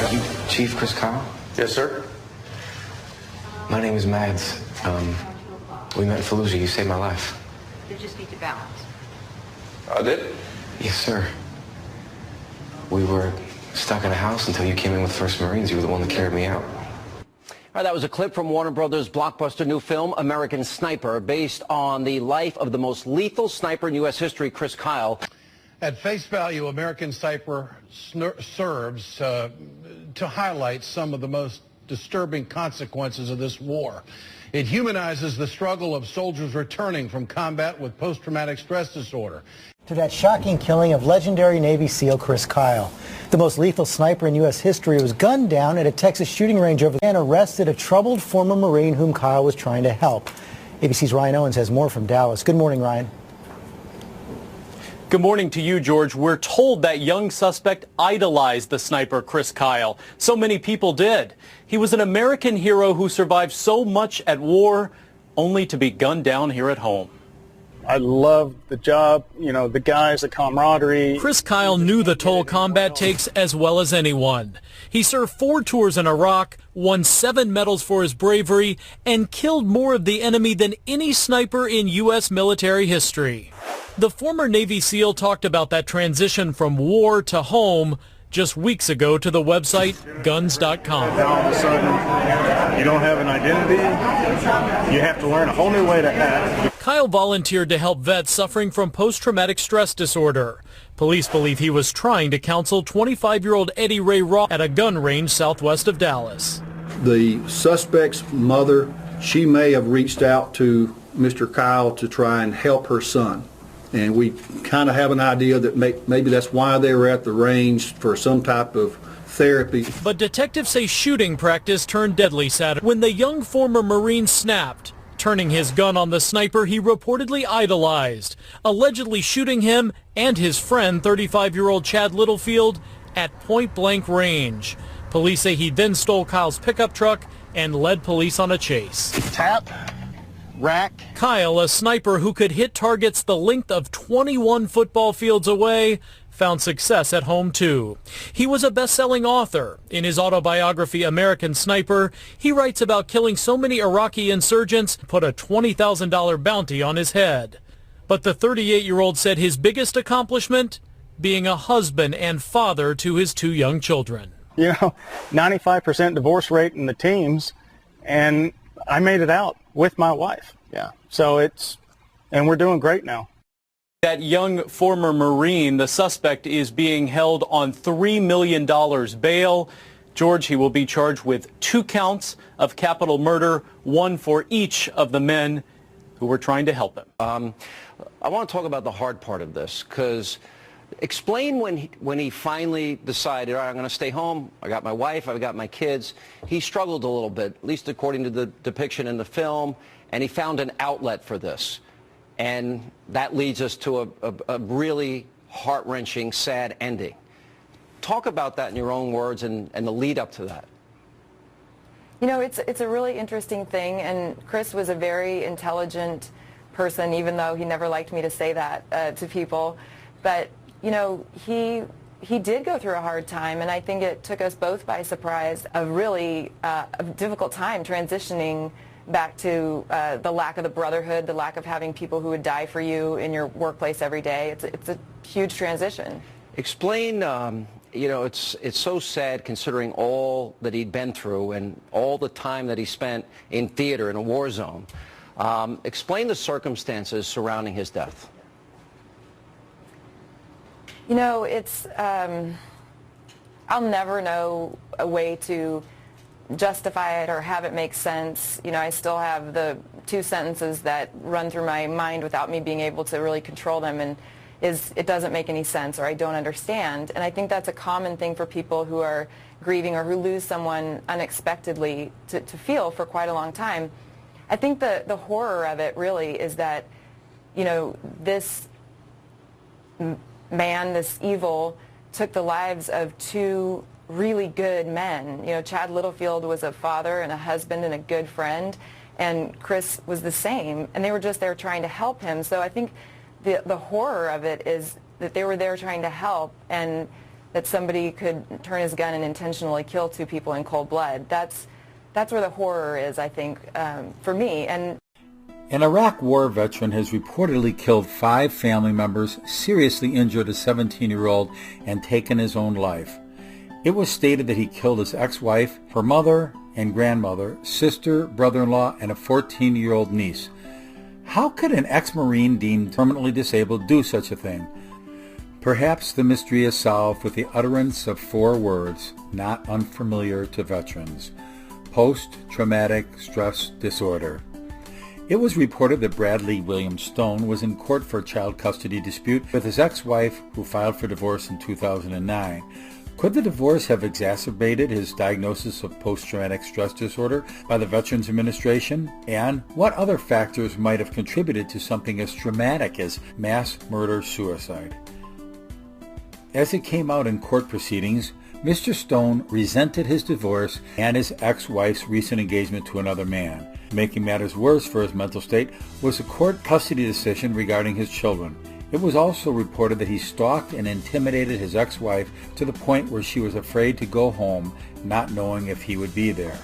Are you Chief Chris Kyle? Yes, sir. My name is Mads. We met in Fallujah. You saved my life. Did you speak to balance? I did? Yes, sir. We were stuck in a house until you came in with 1st Marines. You were the one that carried me out. All right, that was a clip from Warner Brothers' blockbuster new film, American Sniper, based on the life of the most lethal sniper in U.S. history, Chris Kyle. At face value, American Sniper serves to highlight some of the most disturbing consequences of this war. It humanizes the struggle of soldiers returning from combat with post-traumatic stress disorder. To that shocking killing of legendary Navy SEAL Chris Kyle. The most lethal sniper in U.S. history was gunned down at a Texas shooting range and arrested a troubled former Marine whom Kyle was trying to help. ABC's Ryan Owens has more from Dallas. Good morning, Ryan. Good morning to you, George. We're told that young suspect idolized the sniper Chris Kyle. So many people did. He was an American hero who survived so much at war, only to be gunned down here at home. I loved the job, you know, the guys, the camaraderie. Chris Kyle knew the toll combat takes as well as anyone. He served 4 tours in Iraq, won 7 medals for his bravery, and killed more of the enemy than any sniper in U.S. military history. The former Navy SEAL talked about that transition from war to home just weeks ago to the website guns.com. Now all of a sudden, you don't have an identity. You have to learn a whole new way to act. Kyle volunteered to help vets suffering from post-traumatic stress disorder. Police believe he was trying to counsel 25-year-old Eddie Ray Ross at a gun range southwest of Dallas. The suspect's mother, she may have reached out to Mr. Kyle to try and help her son. And we kind of have an idea that maybe that's why they were at the range, for some type of therapy. But detectives say shooting practice turned deadly Saturday when the young former Marine snapped, turning his gun on the sniper he reportedly idolized, allegedly shooting him and his friend, 35-year-old Chad Littlefield, at point-blank range. Police say he then stole Kyle's pickup truck and led police on a chase. Tap. Rack. Kyle, a sniper who could hit targets the length of 21 football fields away, found success at home too. He was a best-selling author. In his autobiography, American Sniper, he writes about killing so many Iraqi insurgents, put a $20,000 bounty on his head. But the 38-year-old said his biggest accomplishment, being a husband and father to his 2 young children. You know, 95% divorce rate in the teams, and I made it out with my wife. Yeah. So and we're doing great now. That young former Marine, the suspect, is being held on $3 million bail. George, he will be charged with 2 counts of capital murder, 1 for each of the men who were trying to help him. I want to talk about the hard part of this, because explain when he finally decided, all right, I'm going to stay home. I got my wife, I've got my kids. He struggled a little bit, at least according to the depiction in the film, and he found an outlet for this. And that leads us to a really heart-wrenching, sad ending. Talk about that in your own words and the lead up to that. You know, it's a really interesting thing, and Chris was a very intelligent person, even though he never liked me to say that to people. But you know, he did go through a hard time, and I think it took us both by surprise, a really a difficult time transitioning back to the lack of the brotherhood, the lack of having people who would die for you in your workplace every day. It's a huge transition. Explain, you know, it's so sad considering all that he'd been through and all the time that he spent in theater in a war zone. Explain the circumstances surrounding his death. You know, I'll never know a way to justify it or have it make sense. You know, I still have the 2 sentences that run through my mind without me being able to really control them, and it doesn't make any sense, or I don't understand. And I think that's a common thing for people who are grieving or who lose someone unexpectedly to feel for quite a long time. I think the horror of it really is that, you know, this man, this evil, took the lives of 2 really good men. You know, Chad Littlefield was a father and a husband and a good friend, and Chris was the same, and they were just there trying to help him. So I think the horror of it is that they were there trying to help, and that somebody could turn his gun and intentionally kill two people in cold blood. That's where the horror is, I think, for me. And an Iraq War veteran has reportedly killed 5 family members, seriously injured a 17-year-old, and taken his own life. It was stated that he killed his ex-wife, her mother and grandmother, sister, brother-in-law, and a 14-year-old niece. How could an ex-Marine deemed permanently disabled do such a thing? Perhaps the mystery is solved with the utterance of 4 words, not unfamiliar to veterans: post-traumatic stress disorder. It was reported that Bradley William Stone was in court for a child custody dispute with his ex-wife, who filed for divorce in 2009. Could the divorce have exacerbated his diagnosis of post-traumatic stress disorder by the Veterans Administration? And what other factors might have contributed to something as traumatic as mass murder-suicide? As it came out in court proceedings, Mr. Stone resented his divorce and his ex-wife's recent engagement to another man. Making matters worse for his mental state was a court custody decision regarding his children. It was also reported that he stalked and intimidated his ex-wife to the point where she was afraid to go home, not knowing if he would be there.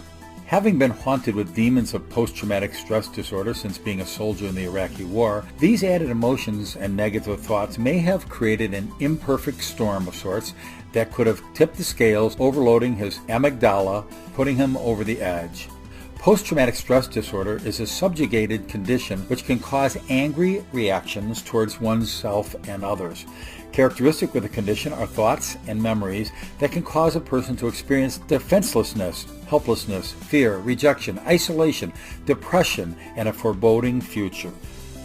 Having been haunted with demons of post-traumatic stress disorder since being a soldier in the Iraqi War, these added emotions and negative thoughts may have created an imperfect storm of sorts that could have tipped the scales, overloading his amygdala, putting him over the edge. Post-traumatic stress disorder is a subjugated condition which can cause angry reactions towards oneself and others. Characteristic with the condition are thoughts and memories that can cause a person to experience defenselessness, helplessness, fear, rejection, isolation, depression, and a foreboding future.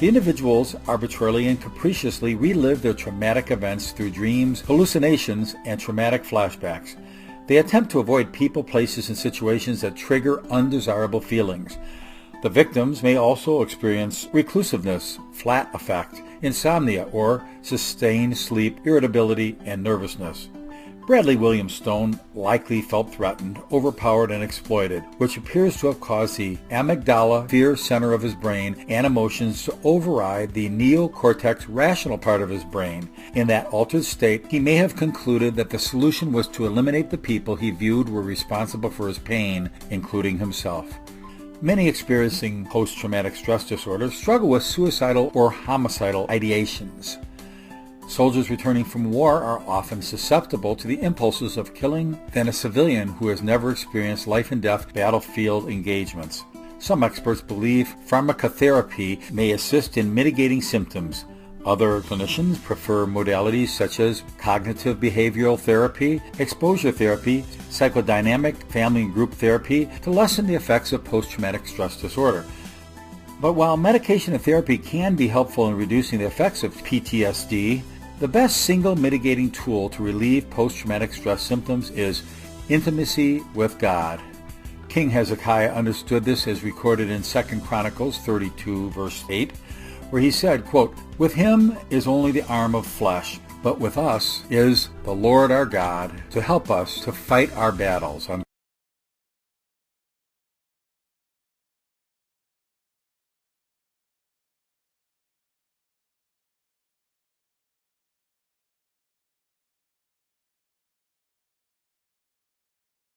The individuals arbitrarily and capriciously relive their traumatic events through dreams, hallucinations, and traumatic flashbacks. They attempt to avoid people, places, and situations that trigger undesirable feelings. The victims may also experience reclusiveness, flat affect, insomnia, or sustained sleep, irritability, and nervousness. Bradley William Stone likely felt threatened, overpowered, and exploited, which appears to have caused the amygdala, fear center of his brain, and emotions to override the neocortex rational part of his brain. In that altered state, he may have concluded that the solution was to eliminate the people he viewed were responsible for his pain, including himself. Many experiencing post-traumatic stress disorder struggle with suicidal or homicidal ideations. Soldiers returning from war are often susceptible to the impulses of killing than a civilian who has never experienced life-and-death battlefield engagements. Some experts believe pharmacotherapy may assist in mitigating symptoms. Other clinicians prefer modalities such as cognitive behavioral therapy, exposure therapy, psychodynamic family and group therapy to lessen the effects of post-traumatic stress disorder. But while medication and therapy can be helpful in reducing the effects of PTSD, the best single mitigating tool to relieve post-traumatic stress symptoms is intimacy with God. King Hezekiah understood this as recorded in 2 Chronicles 32, verse 8, where he said, quote, "With him is only the arm of flesh, but with us is the Lord our God to help us to fight our battles."